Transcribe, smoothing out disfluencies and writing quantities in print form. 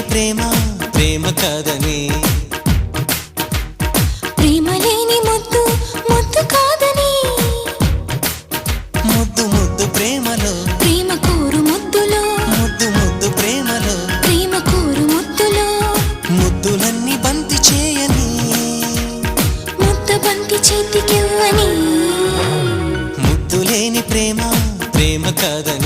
ప్రేమ ప్రేమ కాదని ప్రేమ లేని ముద్దు ముద్దు కాదని ముద్దు ముద్దు ప్రేమలో ప్రేమ కోరు ముద్దులో ముద్దు ముద్దు ప్రేమలో ప్రేమ కోరు ముద్దులో ముద్దులన్నీ బంతి చేయని ముద్ద బంతి చేతికివ్వని ముద్దు లేని ప్రేమ ప్రేమ కాదని